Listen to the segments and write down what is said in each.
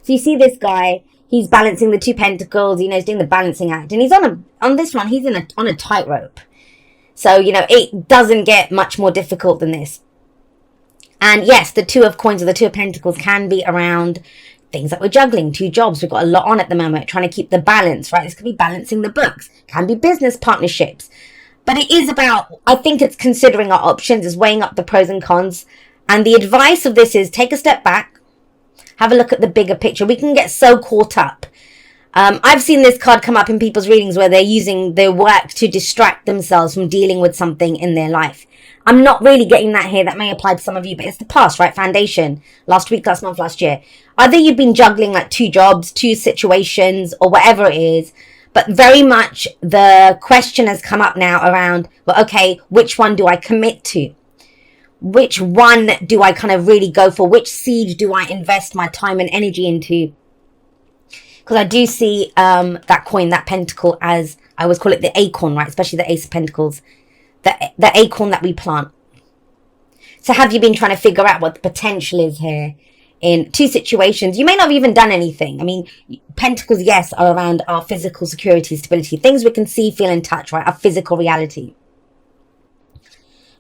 So you see this guy, he's balancing the two pentacles, you know, he's doing the balancing act. And he's on this one, he's on a tightrope. So, you know, it doesn't get much more difficult than this. And yes, the Two of Coins or the Two of Pentacles can be around things that we're juggling, 2 jobs. We've got a lot on at the moment, trying to keep the balance, right? This could be balancing the books, can be business partnerships. But it is about, I think it's considering our options, is weighing up the pros and cons. And the advice of this is take a step back, have a look at the bigger picture. We can get so caught up. I've seen this card come up in people's readings where they're using their work to distract themselves from dealing with something in their life. I'm not really getting that here. That may apply to some of you, but it's the past, right? Foundation. Last week, last month, last year. Either you've been juggling like 2 jobs, 2 situations, or whatever it is. But very much the question has come up now around, well, okay, which one do I commit to? Which one do I kind of really go for? Which seed do I invest my time and energy into? Because I do see that coin, that pentacle, as I always call it the acorn, right? Especially the Ace of Pentacles. The acorn that we plant. So have you been trying to figure out what the potential is here in 2 situations? You may not have even done anything. I mean, pentacles, yes, are around our physical security, stability. Things we can see, feel, and touch, right? Our physical reality.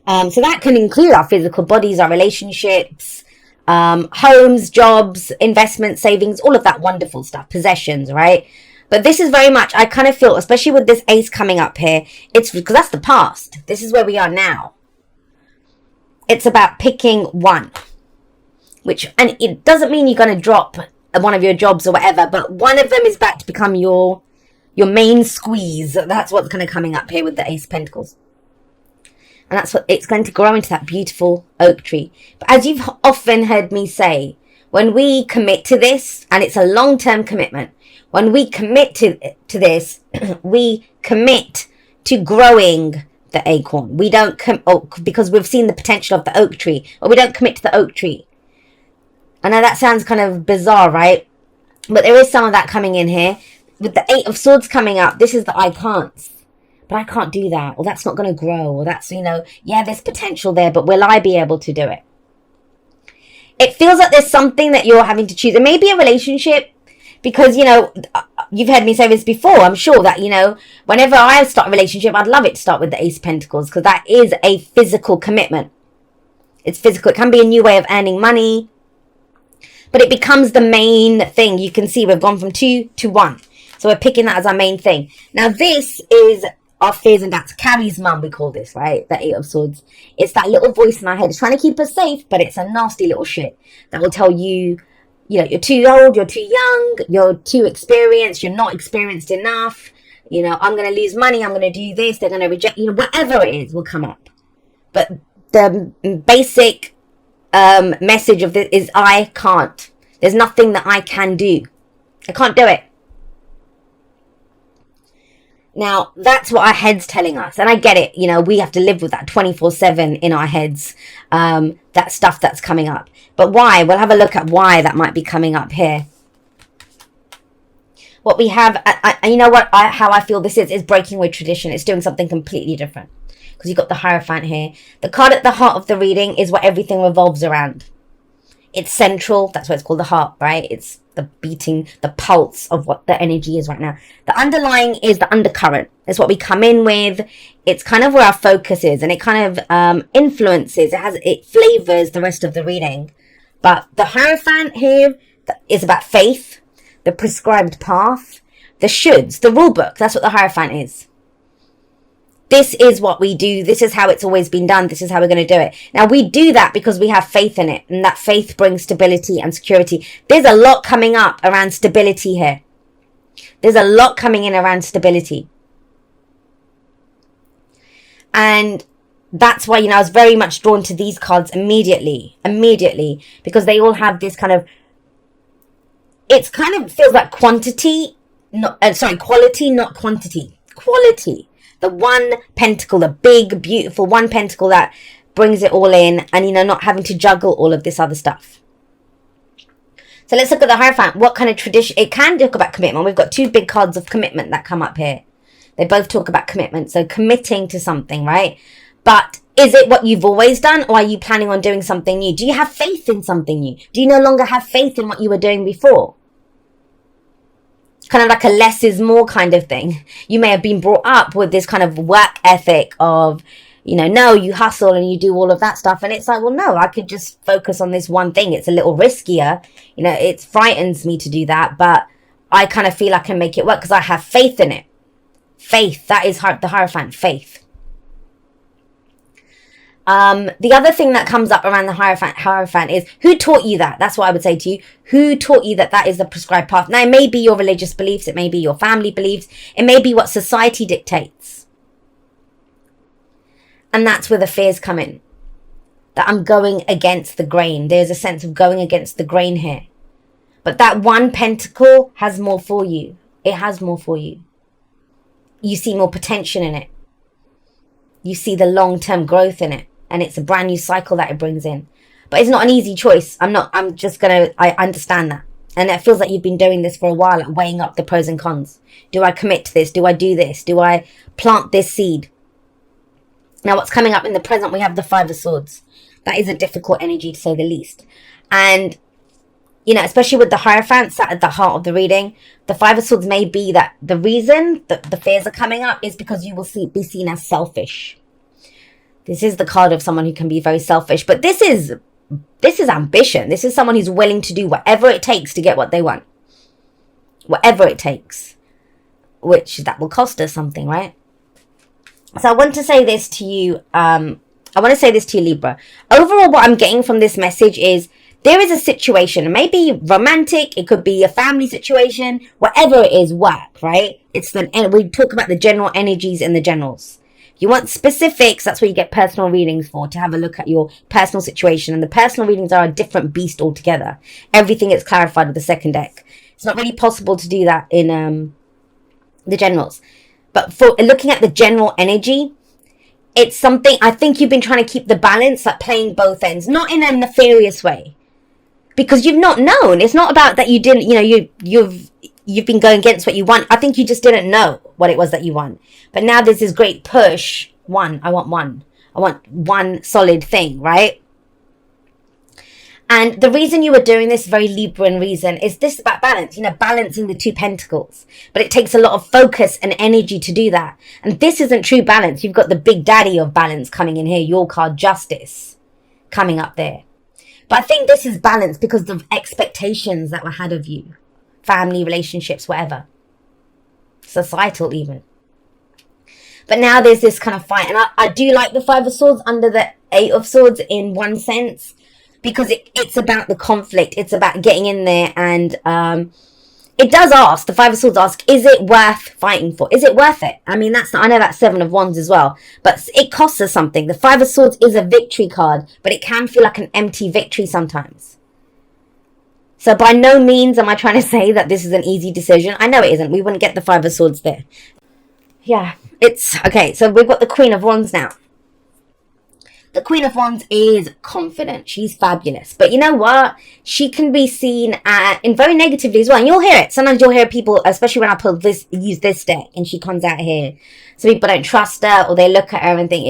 So that can include our physical bodies, our relationships, homes, jobs, investment, savings, all of that wonderful stuff, possessions, right? But this is very much, I kind of feel, especially with this ace coming up here, it's because that's the past. This is where we are now. It's about picking one, and it doesn't mean you're going to drop one of your jobs or whatever, but one of them is back to become your main squeeze. That's what's kind of coming up here with the Ace of Pentacles. And that's what it's going to grow into, that beautiful oak tree. But as you've often heard me say, when we commit to this, and it's a long-term commitment, when we commit to this, we commit to growing the acorn. We don't because we've seen the potential of the oak tree, or we don't commit to the oak tree. I know that sounds kind of bizarre, right? But there is some of that coming in here. With the 8 of Swords coming up, this is the I can'ts. But I can't do that, or that's not going to grow, or that's, you know, yeah, there's potential there, but will I be able to do it? It feels like there's something that you're having to choose. It may be a relationship, because, you know, you've heard me say this before. I'm sure that, you know, whenever I start a relationship, I'd love it to start with the Ace of Pentacles, because that is a physical commitment. It's physical. It can be a new way of earning money, but it becomes the main thing. You can see we've gone from 2 to 1. So we're picking that as our main thing. Now, this is our fears and doubts. Carrie's mum, we call this, right? The 8 of Swords. It's that little voice in our head. It's trying to keep us safe, but it's a nasty little shit that will tell you, you know, you're too old, you're too young, you're too experienced, you're not experienced enough. You know, I'm going to lose money, I'm going to do this, they're going to reject, you know, whatever it is will come up. But the basic message of this is I can't. There's nothing that I can do. I can't do it. Now, that's what our head's telling us. And I get it. You know, we have to live with that 24/7 in our heads. That stuff that's coming up. But why? We'll have a look at why that might be coming up here. What we have, you know what, how I feel this is breaking with tradition. It's doing something completely different. Because you've got the Hierophant here. The card at the heart of the reading is what everything revolves around. It's central. That's why it's called the heart, right? It's the beating, the pulse of what the energy is right now. The underlying is the undercurrent. It's what we come in with. It's kind of where our focus is, and it kind of influences. It flavors the rest of the reading. But the Hierophant here is about faith, the prescribed path, the shoulds, the rule book. That's what the Hierophant is. This is what we do. This is how it's always been done. This is how we're going to do it. Now, we do that because we have faith in it. And that faith brings stability and security. There's a lot coming up around stability here. There's a lot coming in around stability. And that's why, you know, I was very much drawn to these cards immediately. Because they all have this kind of... It's kind of feels like quality, not quantity. Quality. The one pentacle, the big, beautiful one pentacle that brings it all in, and, you know, not having to juggle all of this other stuff. So let's look at the Hierophant. What kind of tradition? It can talk about commitment. We've got 2 big cards of commitment that come up here. They both talk about commitment. So committing to something, right? But is it what you've always done, or are you planning on doing something new? Do you have faith in something new? Do you no longer have faith in what you were doing before? kind of like a less is more kind of thing. You may have been brought up with this kind of work ethic of, no, you hustle and you do all of that stuff. And it's like, well, no, I could just focus on this one thing. It's a little riskier. It frightens me to do that, but I kind of feel I can make it work because I have faith in it. Faith, that is the Hierophant, faith. The other thing that comes up around the Hierophant is, who taught you that? That's what I would say to you. Who taught you that that is the prescribed path? Now, it may be your religious beliefs. It may be your family beliefs. It may be what society dictates. And that's where the fears come in. That I'm going against the grain. There's a sense of going against the grain here. But that one pentacle has more for you. It has more for you. You see more potential in it. You see the long-term growth in it. And it's a brand new cycle that it brings in. But it's not an easy choice. I understand that. And it feels like you've been doing this for a while, like weighing up the pros and cons. Do I commit to this? Do I do this? Do I plant this seed? Now, what's coming up in the present, we have the Five of Swords. That is a difficult energy, to say the least. And, especially with the Hierophant sat at the heart of the reading, the Five of Swords may be that the reason that the fears are coming up is because you will be seen as selfish. This is the card of someone who can be very selfish. But this is ambition. This is someone who's willing to do whatever it takes to get what they want. Whatever it takes. Which, that will cost us something, right? So I want to say this to you. Libra. Overall, what I'm getting from this message is there is a situation. It may be romantic. It could be a family situation. Whatever it is, work, right? We talk about the general energies and the generals. If you want specifics, that's where you get personal readings for, to have a look at your personal situation. And the personal readings are a different beast altogether. Everything is clarified with the second deck. It's not really possible to do that in the generals. But for looking at the general energy, it's something, I think you've been trying to keep the balance, like playing both ends, not in a nefarious way. Because you've not known. It's not about that you didn't, you've been going against what you want. I think you just didn't know what it was that you want. But now there's this great push. I want one solid thing, right? And the reason you were doing this, very Libran reason, is this about balance, balancing the two pentacles. But it takes a lot of focus and energy to do that. And this isn't true balance. You've got the big daddy of balance coming in here, your card, Justice, coming up there. But I think this is balance because of expectations that were had of you. Family, relationships, whatever. Societal even. But now there's this kind of fight. And I do like the Five of Swords under the Eight of Swords in one sense. Because it's about the conflict. It's about getting in there. And it does ask, the Five of Swords ask, is it worth fighting for? Is it worth it? I mean, I know that's Seven of Wands as well. But it costs us something. The Five of Swords is a victory card. But it can feel like an empty victory sometimes. So by no means am I trying to say that this is an easy decision. I know it isn't. We wouldn't get the Five of Swords there. Yeah, okay. So we've got the Queen of Wands now. The Queen of Wands is confident. She's fabulous. But you know what? She can be seen in very negatively as well. And you'll hear it. Sometimes you'll hear people, especially when I use this deck and she comes out here. So people don't trust her or they look at her and think,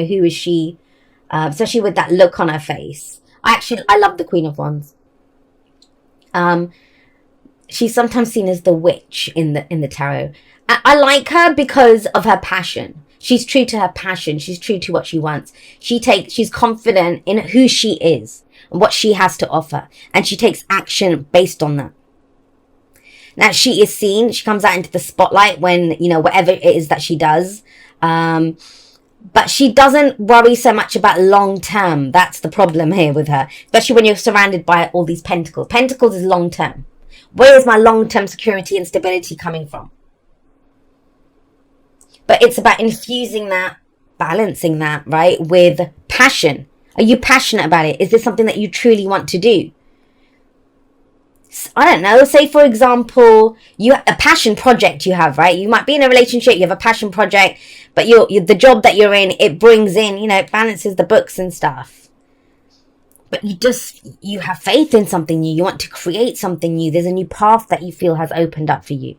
who is she? Especially with that look on her face. I love the Queen of Wands. She's sometimes seen as the witch in the tarot. I like her because of her passion. She's true to her passion. She's true to what she wants. She's confident in who she is and what she has to offer. And she takes action based on that. Now, she is seen. She comes out into the spotlight when, whatever it is that she does. But she doesn't worry so much about long term. That's the problem here with her. Especially when you're surrounded by all these pentacles. Pentacles is long term. Where is my long term security and stability coming from? But it's about infusing that, balancing that, right, with passion. Are you passionate about it? Is this something that you truly want to do? I don't know. Say, for example, a passion project you have, right? You might be in a relationship, you have a passion project, but the job that you're in, it brings in, it balances the books and stuff. But you have faith in something new. You want to create something new. There's a new path that you feel has opened up for you.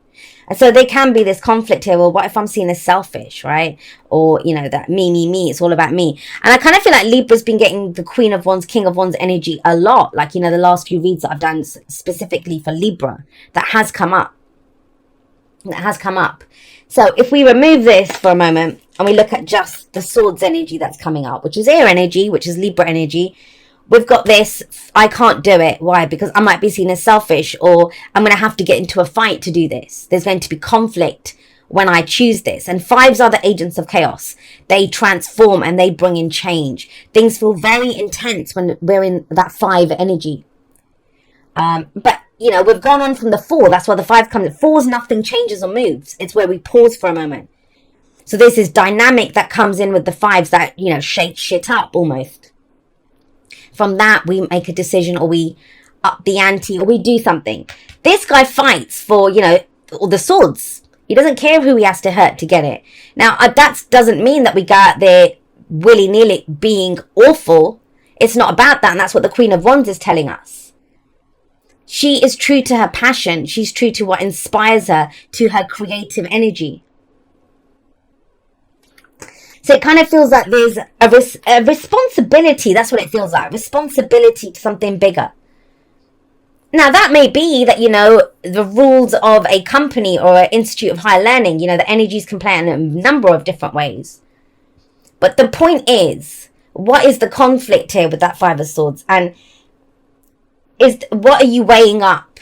And so there can be this conflict here. Well, what if I'm seen as selfish, right? Or, that me, it's all about me. And I kind of feel like Libra's been getting the Queen of Wands, King of Wands energy a lot. Like, the last few reads that I've done specifically for Libra, that has come up. that has come up. So if we remove this for a moment and we look at just the swords energy that's coming up, which is air energy, which is Libra energy, we've got this, I can't do it. Why? Because I might be seen as selfish, or I'm going to have to get into a fight to do this. There's going to be conflict when I choose this. And fives are the agents of chaos. They transform and they bring in change. Things feel very intense when we're in that 5 energy. But, you know, we've gone on from the 4. That's why the 5 comes. 4's nothing changes or moves. It's where we pause for a moment. So this is dynamic that comes in with the 5s that, you know, shake shit up almost. From that, we make a decision, or we up the ante, or we do something. This guy fights for, you know, all the swords. He doesn't care who he has to hurt to get it. Now, that doesn't mean that we go out there willy-nilly being awful. It's not about that, and that's what the Queen of Wands is telling us. She is true to her passion. She's true to what inspires her, to her creative energy. So it kind of feels like there's a responsibility. That's what it feels like. Responsibility to something bigger. Now, that may be that, you know, the rules of a company or an institute of higher learning, you know, the energies can play in a number of different ways. But the point is, what is the conflict here with that 5 of Swords? And what are you weighing up?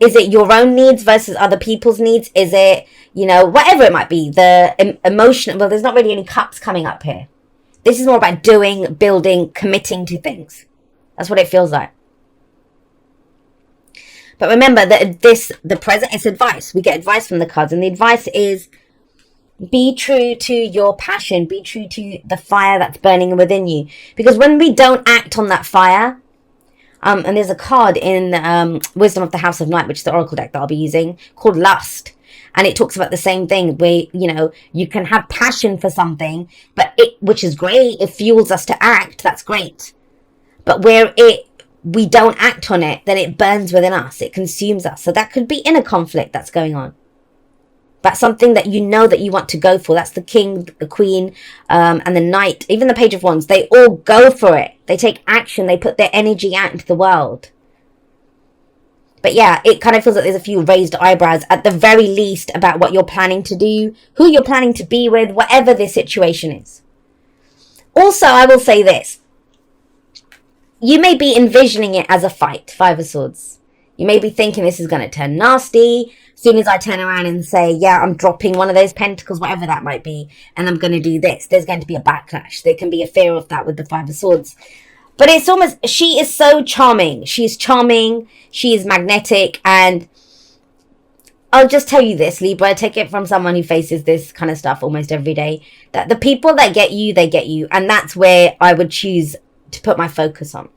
Is it your own needs versus other people's needs? Is it, you know, whatever it might be, the emotion? Well, there's not really any cups coming up here. This is more about doing, building, committing to things. That's what it feels like. But remember that the present is advice. We get advice from the cards, and the advice is be true to your passion. Be true to the fire that's burning within you. Because when we don't act on that fire, and there's a card in Wisdom of the House of Night, which is the Oracle deck that I'll be using, called Lust. And it talks about the same thing, where, you know, you can have passion for something, but which is great, it fuels us to act, that's great. But where we don't act on it, then it burns within us, it consumes us. So that could be inner conflict that's going on. That's something that you know that you want to go for. That's the King, the Queen, and the Knight, even the Page of Wands. They all go for it. They take action. They put their energy out into the world. But yeah, it kind of feels like there's a few raised eyebrows at the very least about what you're planning to do, who you're planning to be with, whatever this situation is. Also, I will say this. You may be envisioning it as a fight, 5 of Swords. You may be thinking this is going to turn nasty. As soon as I turn around and say, yeah, I'm dropping one of those pentacles, whatever that might be, and I'm going to do this, there's going to be a backlash. There can be a fear of that with the 5 of Swords. But it's almost, she is so charming. She's charming. She is magnetic. And I'll just tell you this, Libra, take it from someone who faces this kind of stuff almost every day, that the people that get you, they get you. And that's where I would choose to put my focus on.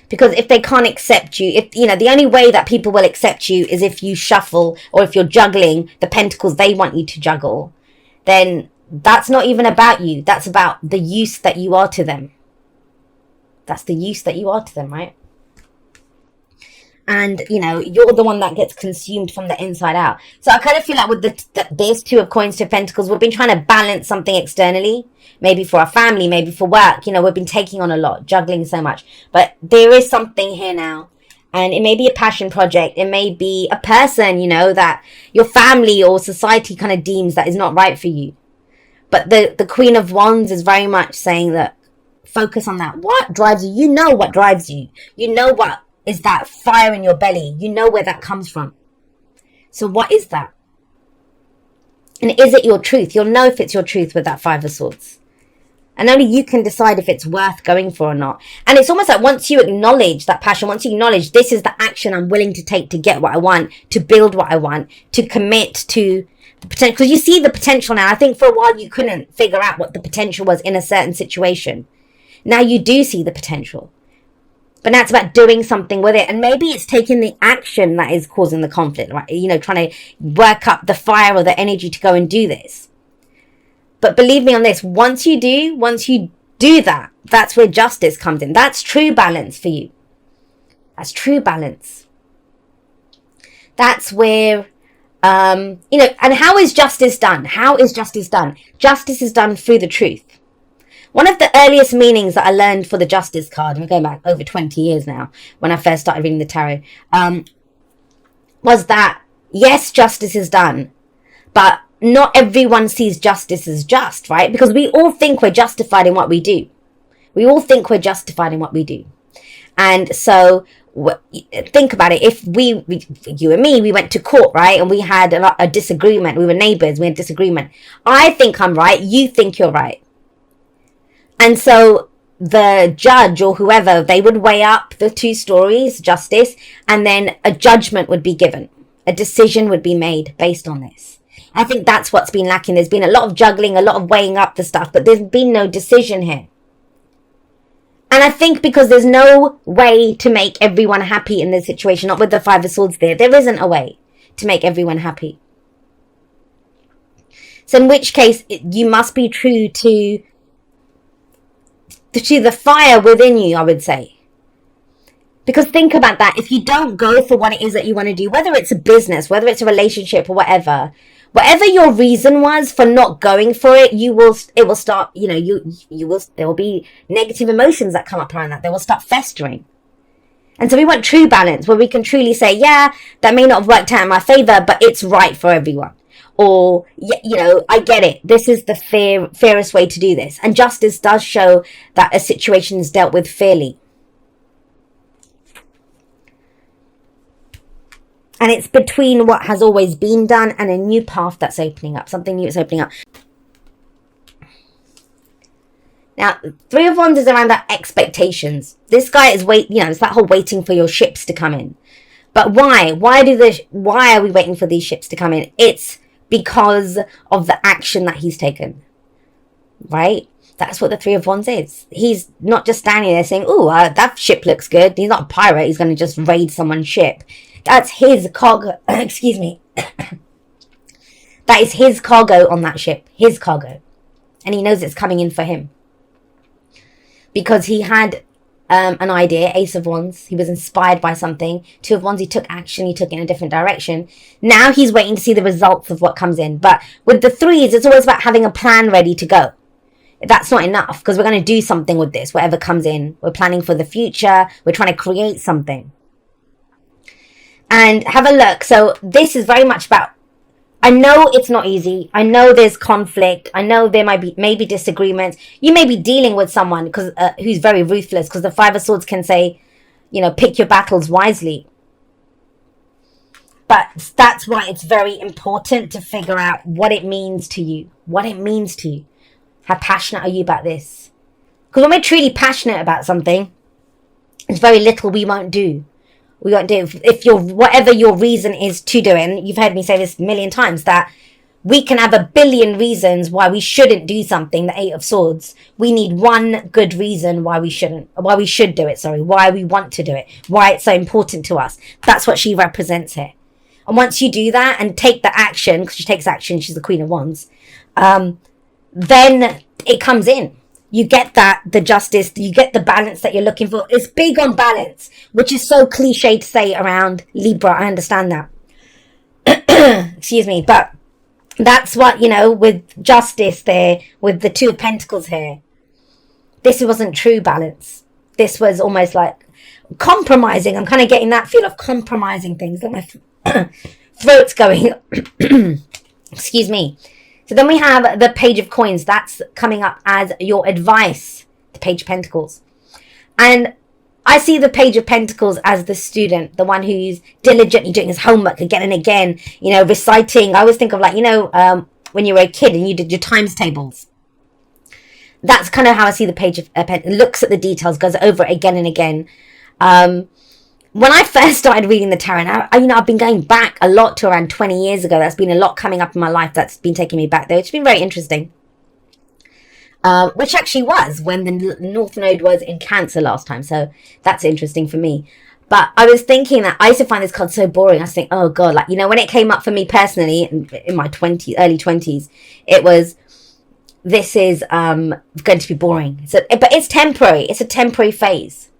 Because if they can't accept you, if, you know, the only way that people will accept you is if you shuffle, or if you're juggling the pentacles they want you to juggle, then that's not even about you. That's about the use that you are to them. That's the use that you are to them, right? And, you know, you're the one that gets consumed from the inside out. So I kind of feel like with this 2 of Coins, 2 of Pentacles, we've been trying to balance something externally. Maybe for our family, maybe for work. You know, we've been taking on a lot, juggling so much. But there is something here now. And it may be a passion project. It may be a person, you know, that your family or society kind of deems that is not right for you. But the Queen of Wands is very much saying that focus on that. What drives you? You know what drives you. You know what is that fire in your belly. You know where that comes from. So what is that? And is it your truth? You'll know if it's your truth with that 5 of Swords. And only you can decide if it's worth going for or not. And it's almost like once you acknowledge that passion, once you acknowledge this is the action I'm willing to take to get what I want, to build what I want, to commit to the potential. Because you see the potential now. I think for a while you couldn't figure out what the potential was in a certain situation. Now you do see the potential. But now it's about doing something with it. And maybe it's taking the action that is causing the conflict, right? You know, trying to work up the fire or the energy to go and do this. But believe me on this, once you do that, that's where justice comes in. That's true balance for you. That's true balance. That's where, you know, and how is justice done? How is justice done? Justice is done through the truth. One of the earliest meanings that I learned for the Justice card, and we're going back over 20 years now, when I first started reading the tarot, was that Yes, justice is done, but not everyone sees justice as just, right? Because we all think we're justified in what we do. We all think we're justified in what we do. And so think about it. If you and me, we went to court, right? And we had a disagreement. We were neighbors. We had disagreement. I think I'm right. You think you're right. And so the judge or whoever, they would weigh up the two stories, justice, and then a judgment would be given. A decision would be made based on this. I think that's what's been lacking. There's been a lot of juggling, a lot of weighing up the stuff, but there's been no decision here. And I think because there's no way to make everyone happy in this situation, not with the Five of Swords there isn't a way to make everyone happy. So in which case, you must be true to the fire within you, I would say. Because think about that. If you don't go for what it is that you want to do, whether it's a business, whether it's a relationship or whatever your reason was for not going for it, it will start, there will be negative emotions that come up around that. They will start festering. And so we want true balance where we can truly say, yeah, that may not have worked out in my favor, but it's right for everyone. Or, I get it. This is the fairest way to do this. And justice does show that a situation is dealt with fairly. And it's between what has always been done and a new path that's opening up. Something new is opening up. Now, Three of Wands is around that expectations. This guy is it's that whole waiting for your ships to come in. But why? Why are we waiting for these ships to come in? It's because of the action that he's taken. Right? That's what the Three of Wands is. He's not just standing there saying, that ship looks good. He's not a pirate. He's going to just raid someone's ship. That's his cargo. Excuse me. That is his cargo on that ship. His cargo. And he knows it's coming in for him. Because he had an idea, Ace of Wands. He was inspired by something. Two of Wands, he took action. He took it in a different direction. Now he's waiting to see the results of what comes in. But with the threes, it's always about having a plan ready to go. That's not enough because we're going to do something with this, whatever comes in. We're planning for the future. We're trying to create something. And have a look. So this is very much about, I know it's not easy. I know there's conflict. I know there might be maybe disagreements. You may be dealing with someone who's very ruthless because the Five of Swords can say, pick your battles wisely. But that's why it's very important to figure out what it means to you. What it means to you. How passionate are you about this? Because when we're truly passionate about something, there's very little we won't do. We won't do if whatever your reason is to do it. And you've heard me say this a million times that we can have a billion reasons why we shouldn't do something. The Eight of Swords. We need one good reason why we should do it. Why we want to do it. Why it's so important to us. That's what she represents here. And once you do that and take the action, because she takes action, she's the Queen of Wands. Then it comes in. You get the justice, you get the balance that you're looking for. It's big on balance, which is so cliche to say around Libra. I understand that. Excuse me. But that's what, with justice there, with the Two of Pentacles here. This wasn't true balance. This was almost like compromising. I'm kind of getting that feel of compromising things. My throat's going. Excuse me. So then we have the Page of Coins. That's coming up as your advice, the Page of Pentacles. And I see the Page of Pentacles as the student, the one who's diligently doing his homework again and again, reciting. I always think of when you were a kid and you did your times tables. That's kind of how I see the Page of Pentacles. Looks at the details, goes over it again and again. When I first started reading the tarot, I've been going back a lot to around 20 years ago. That's been a lot coming up in my life that's been taking me back there. It's been very interesting. Which actually was when the North Node was in Cancer last time. So that's interesting for me. But I was thinking that I used to find this card so boring. I was thinking, oh God, when it came up for me personally in my early 20s, it was, this is going to be boring. But it's temporary. It's a temporary phase.